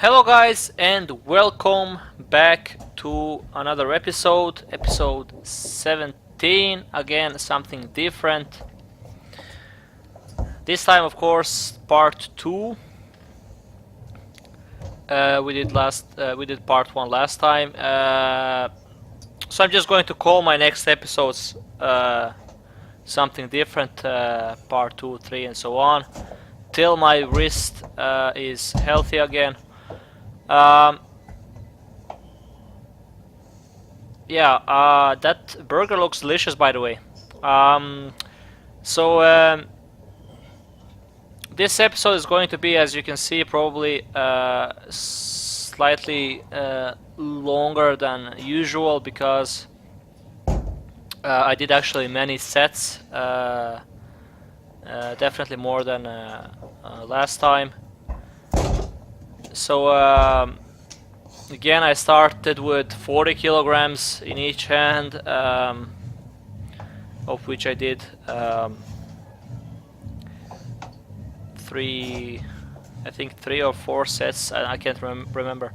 Hello guys and welcome back to another episode 17. Again, something different. This time of course part 2. We did part 1 last time. So I'm just going to call my next episodes something different, part 2, 3 and so on, till my wrist is healthy again. That burger looks delicious, by the way. This episode is going to be, as you can see, probably slightly longer than usual because I did actually many sets, definitely more than last time. So again, I started with 40 kilograms in each hand, of which I did three or four sets. I can't remember.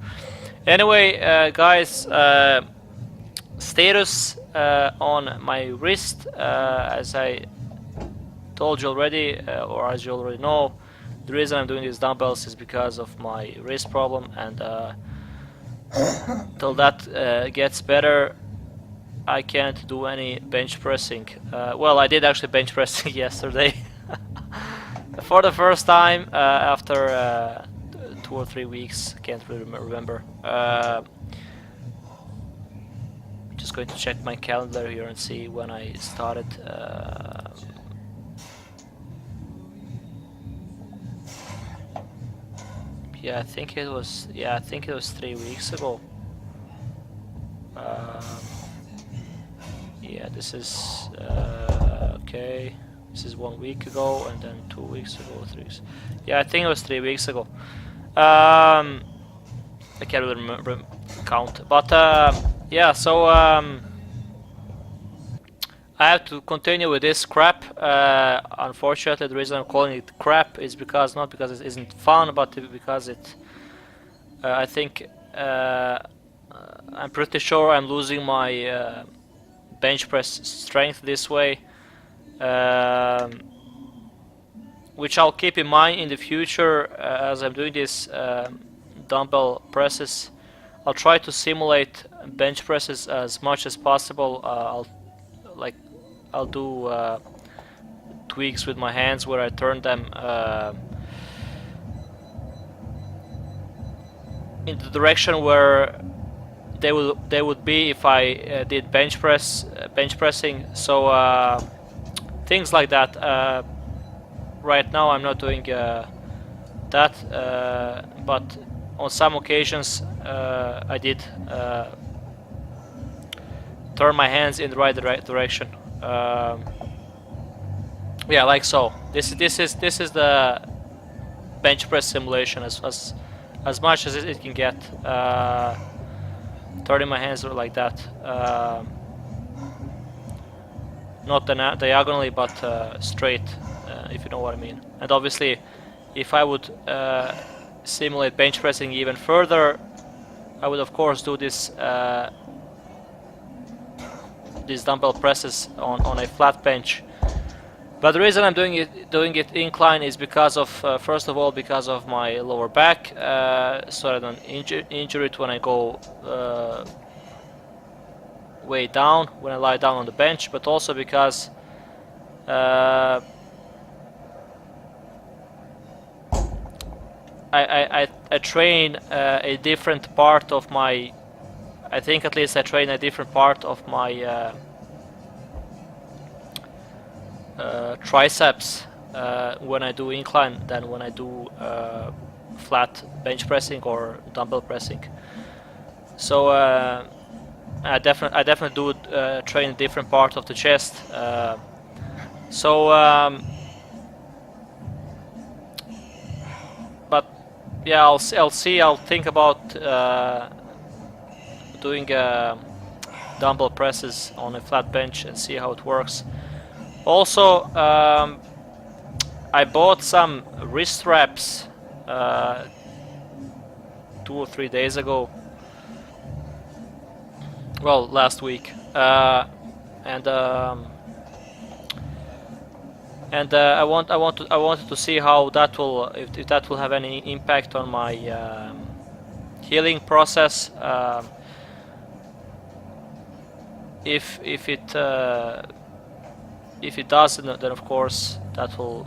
Anyway, guys, status on my wrist, as I told you already, or as you already know, the reason I'm doing these dumbbells is because of my wrist problem, and till that gets better, I can't do any bench pressing. Well, I did actually bench pressing yesterday for the first time after 2 or 3 weeks. Can't really remember. Just going to check my calendar here and see when I started. Yeah, I think it was 3 weeks ago. Yeah, this is okay. This is 1 week ago, and then 2 weeks ago, 3 weeks. Yeah, I think it was 3 weeks ago. I can't really remember count, but yeah. So I have to continue with this crap. Unfortunately, the reason I'm calling it crap is because not because it isn't fun, but because it. I think I'm pretty sure I'm losing my bench press strength this way, which I'll keep in mind in the future as I'm doing this dumbbell presses. I'll try to simulate bench presses as much as possible. I'll do tweaks with my hands where I turn them in the direction where they would be if I did bench pressing. So things like that. Right now I'm not doing that, but on some occasions I did turn my hands in the right direction. Yeah, like so. This is the bench press simulation as much as it can get. Turning my hands like that, not diagonally, but straight, if you know what I mean. And obviously, if I would simulate bench pressing even further, I would of course do this. These dumbbell presses on a flat bench, but the reason I'm doing it incline is because of first of all because of my lower back, so I don't injure it when I go way down, when I lie down on the bench, but also because I train a different part of my. I think at least I train a different part of my triceps when I do incline than when I do flat bench pressing or dumbbell pressing. So I definitely do train a different part of the chest. But yeah, I'll see. I'll think about doing dumbbell presses on a flat bench and see how it works. Also, I bought some wrist wraps 2 or 3 days ago. Well, last week, and I wanted to see how that will, if that will have any impact on my healing process. If it does, then of course that will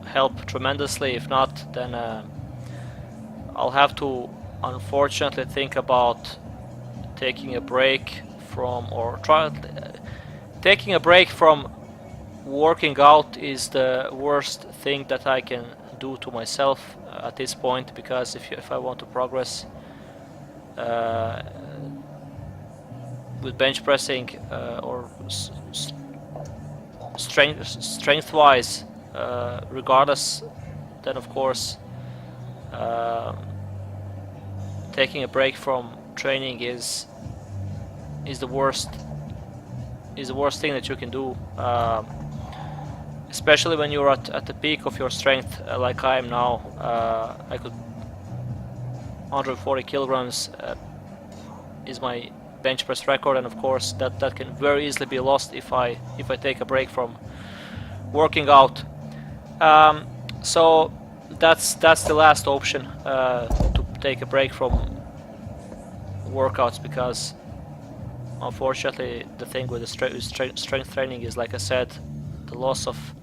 help tremendously. If not, then I'll have to unfortunately think about taking a break from, or taking a break from working out is the worst thing that I can do to myself at this point, because if I want to progress with bench pressing or strength wise, regardless, then of course taking a break from training is the worst thing that you can do, especially when you're at the peak of your strength, like I am now. I could 140 kilograms is my bench press record, and of course that can very easily be lost if I take a break from working out. So that's the last option, to take a break from workouts, because unfortunately the thing with the strength training is, like I said, the loss of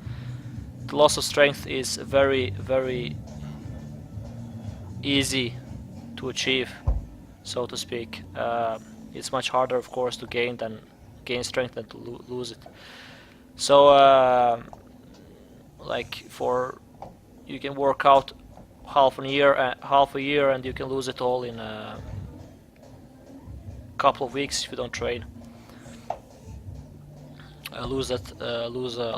strength is very, very easy to achieve, so to speak. It's much harder, of course, to gain strength than to lose it. So like you can work out half a year and you can lose it all in a couple of weeks if you don't train. Lose a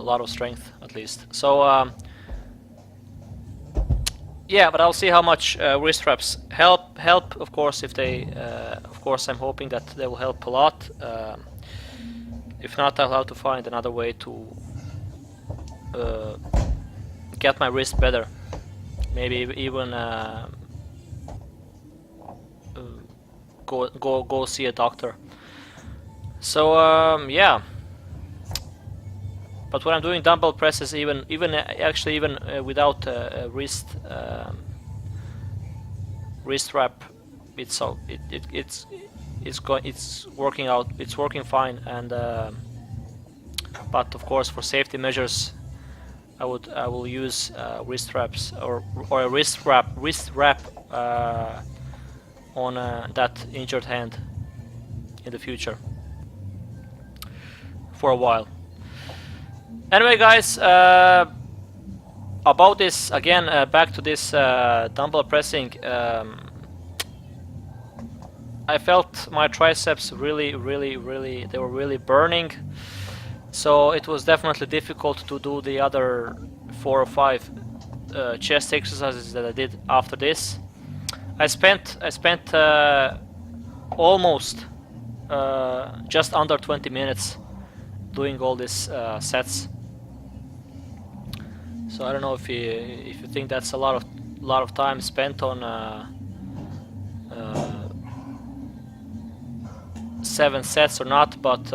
lot of strength, at least. So yeah, but I'll see how much wrist wraps help. Of course, if they, of course, I'm hoping that they will help a lot. If not, I'll have to find another way to get my wrist better. Maybe even go see a doctor. So yeah. But when I'm doing dumbbell presses, even without a wrist wrap, it's working out. It's working fine, and but of course for safety measures, I will use wrist wraps or a wrist wrap on that injured hand in the future for a while. Anyway, guys, about this again, back to this dumbbell pressing. I felt my triceps really, they were really burning. So it was definitely difficult to do the other 4 or 5 chest exercises that I did after this. I spent almost just under 20 minutes doing all these sets. So I don't know if you think that's a lot of time spent on 7 sets or not, but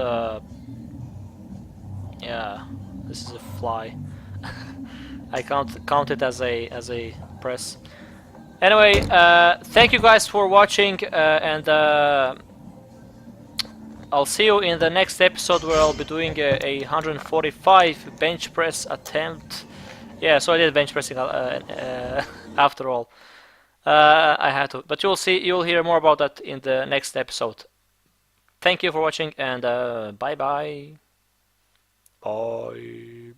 yeah, this is a fly. I count it as a press. Anyway, thank you guys for watching, and I'll see you in the next episode, where I'll be doing a 145 bench press attempt. Yeah, so I did bench pressing after all. I had to, but you'll hear more about that in the next episode. Thank you for watching, and bye bye. Bye.